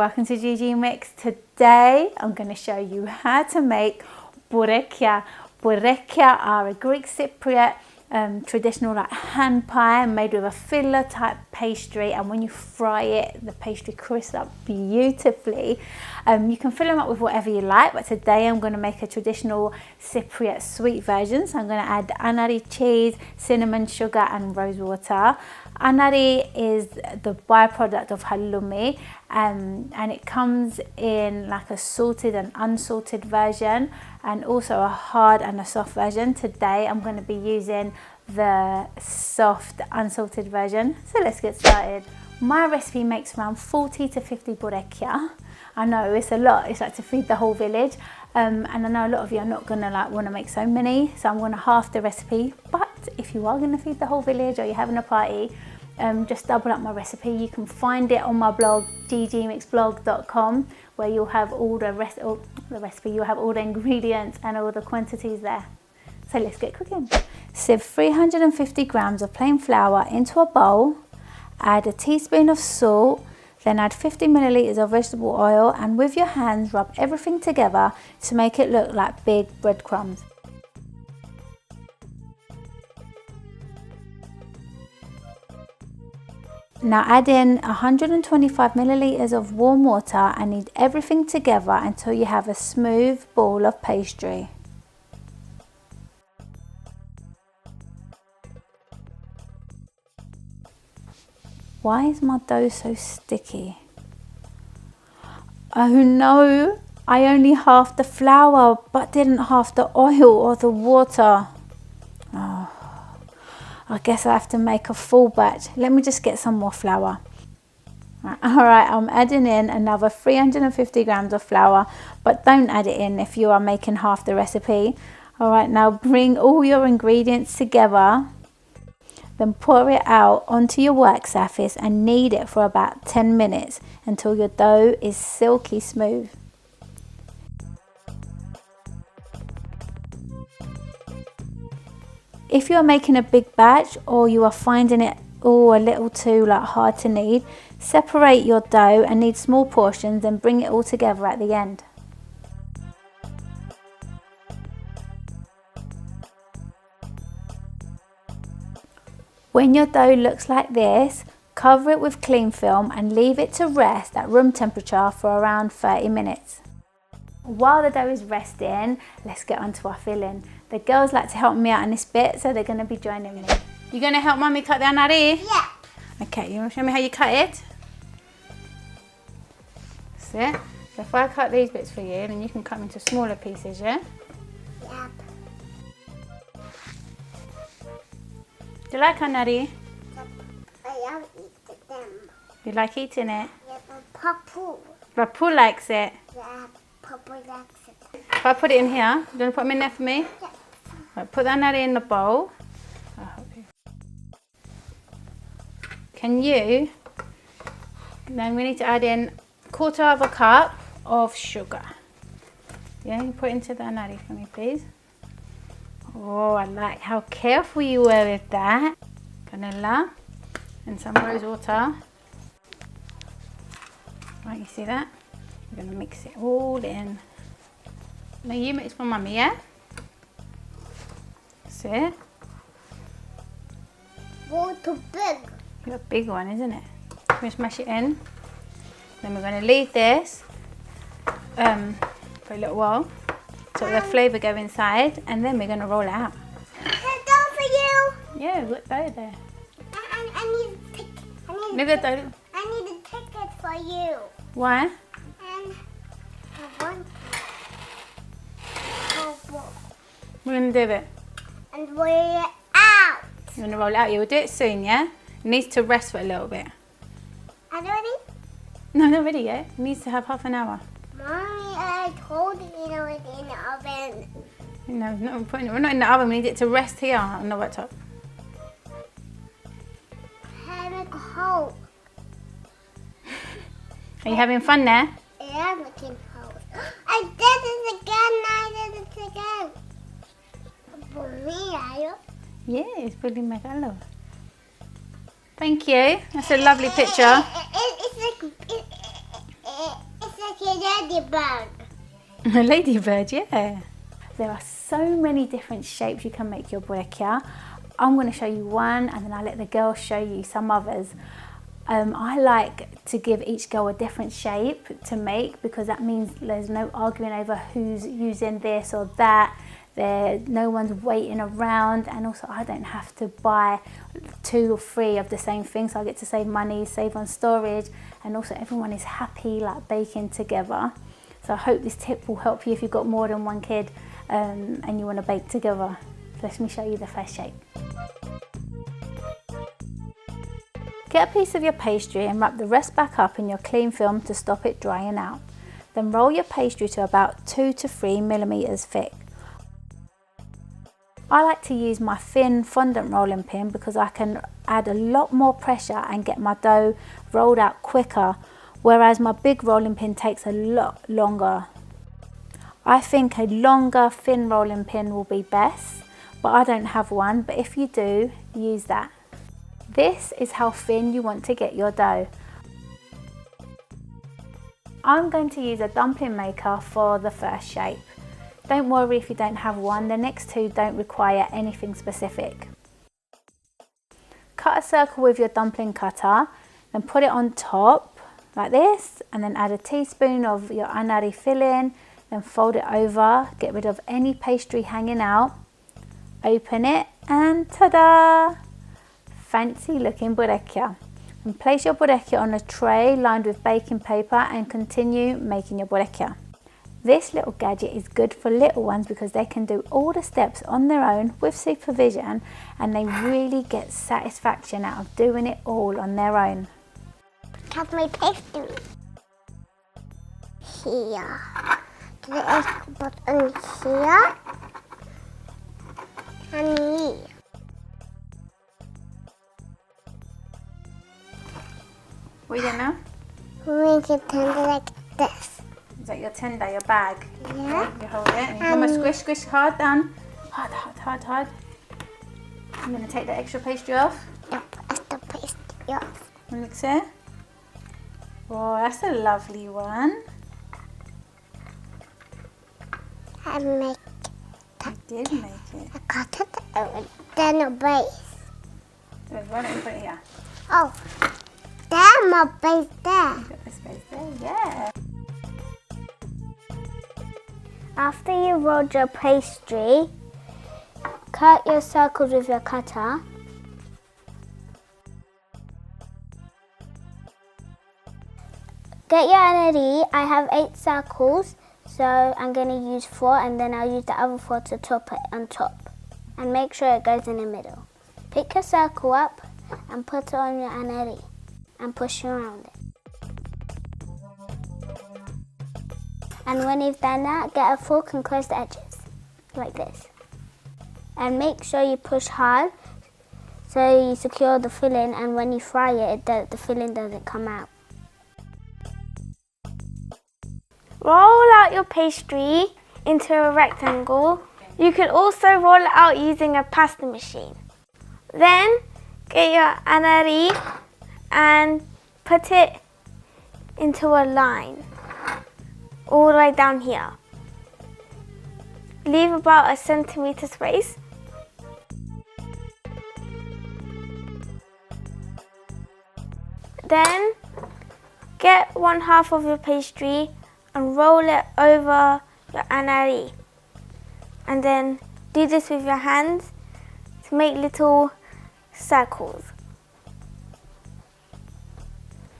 welcome to ggmix. Today I'm going to show you how to make bourekia. Bourekia are a Greek Cypriot traditional like hand pie made with a filler type pastry, and when you fry it the pastry crisps up beautifully. You can fill them up with whatever you like, but today I'm going to make a traditional Cypriot sweet version. So I'm going to add Anari cheese, cinnamon, sugar and rose water. Anari is the byproduct of halloumi, and it comes in like a salted and unsalted version, and also a hard and a soft version. Today I'm going to be using the soft unsalted version. So let's get started. My recipe makes around 40 to 50 bourekia. I know it's a lot, it's like to feed the whole village, and I know a lot of you are not going to like want to make so many, so I'm going to half the recipe. But if you are going to feed the whole village or you're having a party, just double up my recipe. You can find it on my blog ggmixblog.com, where you'll have all the recipe, you'll have all the ingredients and all the quantities there. So let's get cooking. Sieve 350 grams of plain flour into a bowl, add a teaspoon of salt, then add 50 milliliters of vegetable oil, and with your hands rub everything together to make it look like big breadcrumbs. Now add in 125 milliliters of warm water and knead everything together until you have a smooth ball of pastry. Why is my dough so sticky? Oh no, I only halved the flour but didn't half the oil or the water. Oh, I guess I have to make a full batch. Let me just get some more flour. Alright, I'm adding in another 350 grams of flour, but don't add it in if you are making half the recipe. Alright, now bring all your ingredients together. Then pour it out onto your work surface and knead it for about 10 minutes until your dough is silky smooth. If you are making a big batch or you are finding it all a little too hard to knead, separate your dough and knead small portions and bring it all together at the end. When your dough looks like this, cover it with cling film and leave it to rest at room temperature for around 30 minutes. While the dough is resting, let's get on to our filling. The girls like to help me out in this bit, so they're going to be joining me. You going to help Mummy cut the anari? Yeah. Okay, you want to show me how you cut it? That's it. So if I cut these bits for you, then you can cut them into smaller pieces, yeah? Yep. Do you like anari? Yep. I love eating them. You like eating it? Yep. Papu. Papu likes it. Yeah. Papu likes it. If I put it in here, do you want to put them in there for me? Yep. Right, put the anari in the bowl. I'll help you. Can you? Then we need to add in 1/4 of a cup of sugar. Yeah, you put it into the anari for me, please. Oh, I like how careful you were with that. Vanilla and some rose water. Right, you see that? We're going to mix it all in. Now you mix for Mummy, yeah? That's it. Go too big. You got a big one, isn't it? We're going to smash it in. Then we're going to leave this for a little while so the flavour go inside, and then we're going to roll it out. It's all for you. Yeah, we've got dough there. I need a ticket. Look at dough. I need a ticket for you. Why? And I want We're going to do it. and roll it out. You're going to roll it out. You will do it soon, yeah? It needs to rest for a little bit. Are you ready? No, not ready yet. It needs to have half an hour. Mommy, I told you it in the oven. No, we're not in the oven. We need it to rest here on the worktop. Having cold. Are you having fun there? I am looking cold. I did it again. I did it again. For me, are you? Yes, really megalo. Thank you. That's a lovely picture. It's like ladybug. A ladybird, yeah. There are so many different shapes you can make your burekia. I'm going to show you one and then I'll let the girls show you some others. I like to give each girl a different shape to make because that means there's no arguing over who's using this or that. No one's waiting around, and also I don't have to buy 2 or 3 of the same thing, so I get to save money, save on storage, and also everyone is happy like baking together. So I hope this tip will help you if you've got more than one kid and you want to bake together. So let me show you the first shape. Get a piece of your pastry and wrap the rest back up in your cling film to stop it drying out. Then roll your pastry to about 2 to 3 millimeters thick. I like to use my thin fondant rolling pin because I can add a lot more pressure and get my dough rolled out quicker, whereas my big rolling pin takes a lot longer. I think a longer thin rolling pin will be best, but I don't have one, but if you do, use that. This is how thin you want to get your dough. I'm going to use a dumpling maker for the first shape. Don't worry if you don't have one, the next 2 don't require anything specific. Cut a circle with your dumpling cutter, then put it on top like this, and then add a teaspoon of your Anari filling, then fold it over, get rid of any pastry hanging out, open it, and ta-da! Fancy looking burekia. And place your burekia on a tray lined with baking paper and continue making your burekia. This little gadget is good for little ones because they can do all the steps on their own with supervision, and they really get satisfaction out of doing it all on their own. Have my pastry here. The egg button here and here. What are you doing now? We make it tender like this. Is that your tender, your bag? Yeah. You hold it and you come and squish, squish hard down. Hard, hard, hard, hard. I'm going to take the extra pastry off. Yep, extra pastry off. Mix it. Oh, that's a lovely one. I make You did make it. I cut it and then a base. So why don't you put it here? Oh, there's my base there. You got the space there, yeah. After you rolled your pastry, cut your circles with your cutter. Get your Anari. I have 8 circles, so I'm going to use 4 and then I'll use the other 4 to top it on top. And make sure it goes in the middle. Pick your circle up and put it on your Anari and push around it. And when you've done that, get a fork and close the edges, like this. And make sure you push hard so you secure the filling, and when you fry it, the filling doesn't come out. Roll out your pastry into a rectangle. You can also roll it out using a pasta machine. Then get your Anari and put it into a line all the way down here. Leave about a centimetre space. Then get 1/2 of your pastry and roll it over your Anari. And then do this with your hands to make little circles.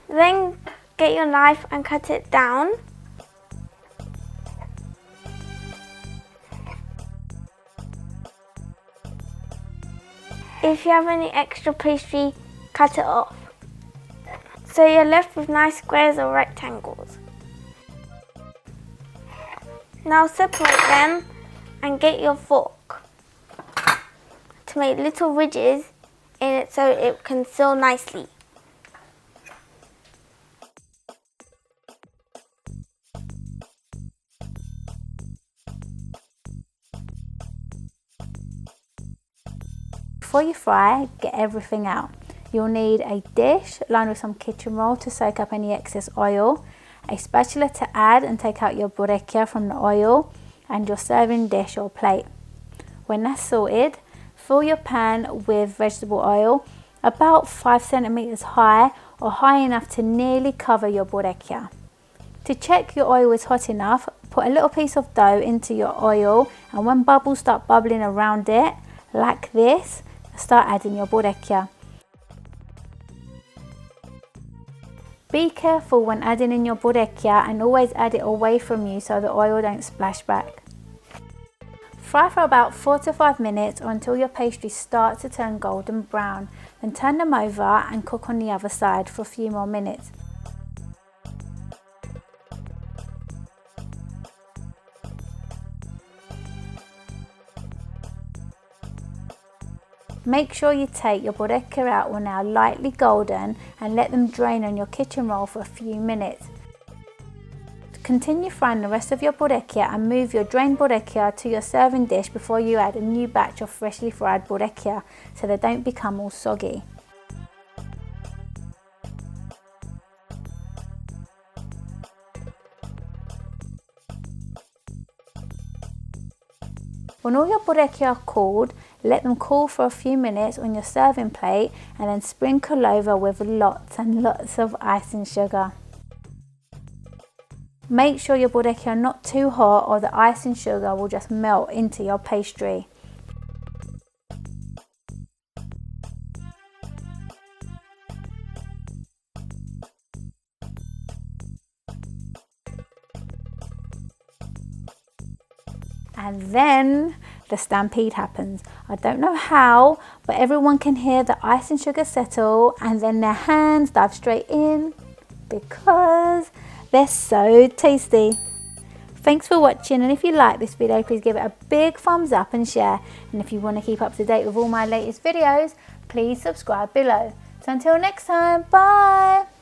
Then get your knife and cut it down. If you have any extra pastry, cut it off. So you're left with nice squares or rectangles. Now separate them and get your fork to make little ridges in it so it can seal nicely. Before you fry, get everything out. You'll need a dish lined with some kitchen roll to soak up any excess oil, a spatula to add and take out your burekia from the oil, and your serving dish or plate. When that's sorted, fill your pan with vegetable oil about 5 centimeters high or high enough to nearly cover your burekia. To check your oil is hot enough, put a little piece of dough into your oil, and when bubbles start bubbling around it, like this, start adding your burekia. Be careful when adding in your burekia and always add it away from you so the oil don't splash back. Fry for about 4 to 5 minutes or until your pastries start to turn golden brown. Then turn them over and cook on the other side for a few more minutes. Make sure you take your burekia out when they are lightly golden and let them drain on your kitchen roll for a few minutes. Continue frying the rest of your burekia and move your drained burekia to your serving dish before you add a new batch of freshly fried burekia so they don't become all soggy. When all your burekia are cooled, let them cool for a few minutes on your serving plate and then sprinkle over with lots and lots of icing sugar. Make sure your burekia are not too hot or the icing sugar will just melt into your pastry. And then the stampede happens. I don't know how, but everyone can hear the icing sugar settle and then their hands dive straight in because they're so tasty. Thanks for watching, and if you like this video, please give it a big thumbs up and share. And if you want to keep up to date with all my latest videos, please subscribe below. So until next time, bye!